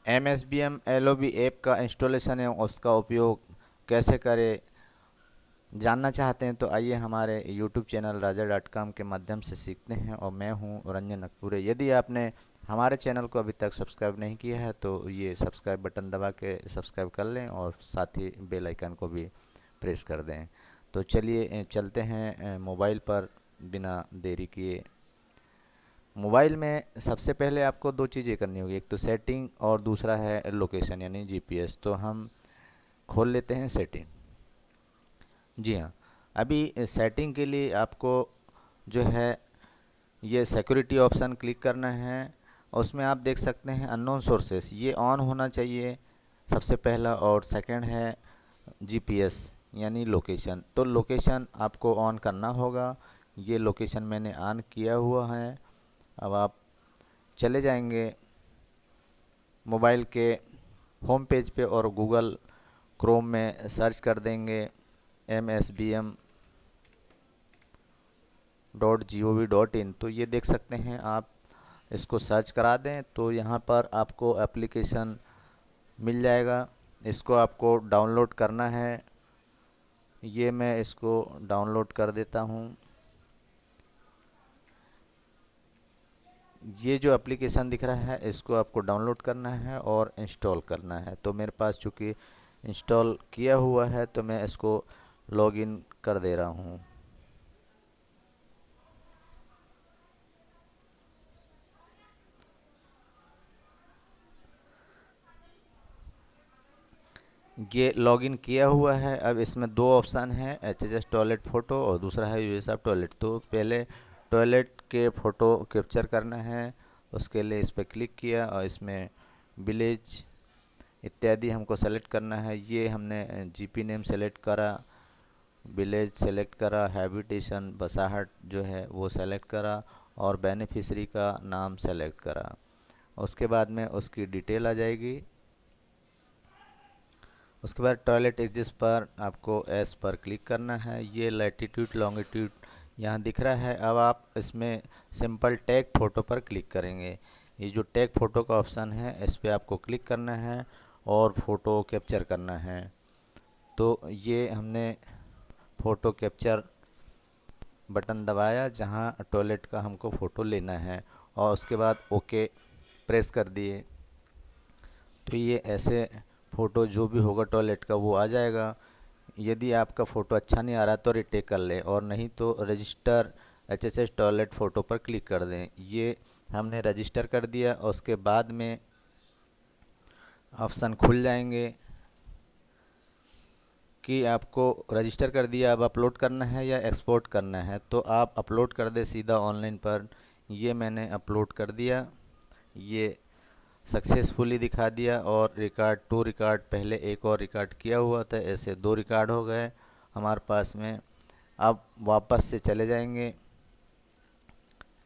MSBM LOB app का installation एवं उसका उपयोग कैसे करें जानना चाहते हैं तो आइए हमारे YouTube चैनल raja.com के माध्यम से सीखते हैं। और मैं हूं रंजन नकपुरे। यदि आपने हमारे चैनल को अभी तक सब्सक्राइब नहीं किया है तो ये सब्सक्राइब बटन दबा के सब्सक्राइब कर लें और साथ ही बेल आइकन को भी प्रेस कर दें। तो चलिए चलते हैं मोबाइल पर बिना देरी किए। मोबाइल में सबसे पहले आपको दो चीज़ें करनी होगी, एक तो सेटिंग और दूसरा है लोकेशन यानी GPS। तो हम खोल लेते हैं सेटिंग। जी हाँ, अभी सेटिंग के लिए आपको जो है ये सिक्योरिटी ऑप्शन क्लिक करना है। उसमें आप देख सकते हैं अननोन सोर्सेस, ये ऑन होना चाहिए सबसे पहला। और सेकंड है GPS यानी लोकेशन, तो लोकेशन आपको ऑन करना होगा। ये लोकेशन मैंने ऑन किया हुआ है। अब आप चले जाएंगे मोबाइल के होम पेज पे और गूगल क्रोम में सर्च कर देंगे MSBM.gov.in। तो ये देख सकते हैं आप, इसको सर्च करा दें तो यहाँ पर आपको एप्लीकेशन मिल जाएगा। इसको आपको डाउनलोड करना है। ये मैं इसको डाउनलोड कर देता हूँ। ये जो एप्लीकेशन दिख रहा है इसको आपको डाउनलोड करना है और इंस्टॉल करना है। तो मेरे पास चूँकि इंस्टॉल किया हुआ है तो मैं इसको लॉगिन कर दे रहा हूँ। ये लॉगिन किया हुआ है। अब इसमें दो ऑप्शन है, HHS टॉयलेट फ़ोटो और दूसरा है यूएस ऑफ टॉयलेट। तो पहले टॉयलेट के फ़ोटो कैप्चर करना है, उसके लिए इस पर क्लिक किया और इसमें विलेज इत्यादि हमको सेलेक्ट करना है। ये हमने GP नेम सेलेक्ट करा, विलेज सेलेक्ट करा, हैबिटेशन बसाहट जो है वो सेलेक्ट करा और बेनिफिशरी का नाम सेलेक्ट करा। उसके बाद में उसकी डिटेल आ जाएगी। उसके बाद टॉयलेट एग्जिस्ट पर आपको एस पर क्लिक करना है। ये लैटिट्यूड लॉन्गिट्यूड यहाँ दिख रहा है। अब आप इसमें सिंपल टैग फ़ोटो पर क्लिक करेंगे। ये जो टैग फ़ोटो का ऑप्शन है इस पर आपको क्लिक करना है और फ़ोटो कैप्चर करना है। तो ये हमने फ़ोटो कैप्चर बटन दबाया जहाँ टॉयलेट का हमको फ़ोटो लेना है और उसके बाद ओके प्रेस कर दिए। तो ये ऐसे फ़ोटो जो भी होगा टॉयलेट का वो आ जाएगा। यदि आपका फ़ोटो अच्छा नहीं आ रहा तो रिटेक कर लें और नहीं तो रजिस्टर HHS टॉयलेट फ़ोटो पर क्लिक कर दें। ये हमने रजिस्टर कर दिया और उसके बाद में ऑप्शन खुल जाएंगे कि आपको रजिस्टर कर दिया, अब अपलोड करना है या एक्सपोर्ट करना है। तो आप अपलोड कर दें सीधा ऑनलाइन पर। ये मैंने अपलोड कर दिया, ये सक्सेसफुली दिखा दिया। और रिकॉर्ड टू रिकॉर्ड, पहले एक और रिकॉर्ड किया हुआ था, ऐसे दो रिकॉर्ड हो गए हमारे पास में। अब वापस से चले जाएंगे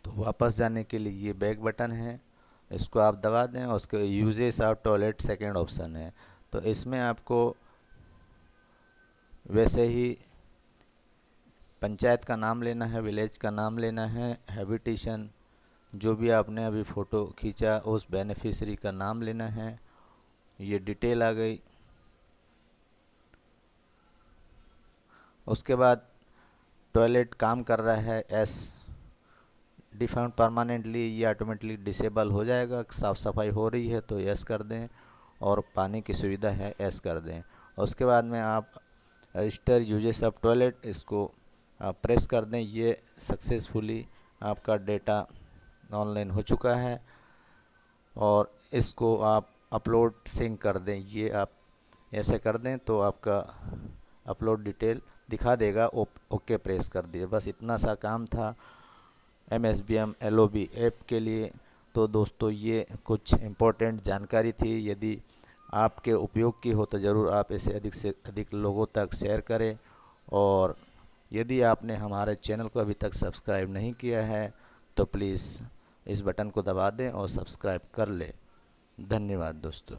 तो वापस जाने के लिए ये बैक बटन है, इसको आप दबा दें और उसके uses of toilet second option है। तो इसमें आपको वैसे ही पंचायत का नाम लेना है, विलेज का नाम लेना है, हैबिटेशन जो भी आपने अभी फ़ोटो खींचा उस बेनिफिशरी का नाम लेना है। ये डिटेल आ गई। उसके बाद टॉयलेट काम कर रहा है एस डिफाइन परमानेंटली, ये ऑटोमेटिकली डिसेबल हो जाएगा। साफ़ सफाई हो रही है तो यस कर दें और पानी की सुविधा है यस कर दें। उसके बाद में आप रजिस्टर यूजेस ऑफ टॉयलेट इसको आप प्रेस कर दें। ये सक्सेसफुली आपका डेटा ऑनलाइन हो चुका है और इसको आप अपलोड सिंक कर दें। ये आप ऐसे कर दें तो आपका अपलोड डिटेल दिखा देगा। ओके प्रेस कर दिए। बस इतना सा काम था MSBM LOB ऐप के लिए। तो दोस्तों ये कुछ इम्पोर्टेंट जानकारी थी। यदि आपके उपयोग की हो तो ज़रूर आप इसे अधिक से अधिक लोगों तक शेयर करें। और यदि आपने हमारे चैनल को अभी तक सब्सक्राइब नहीं किया है तो प्लीज़ इस बटन को दबा दें और सब्सक्राइब कर लें। धन्यवाद दोस्तों।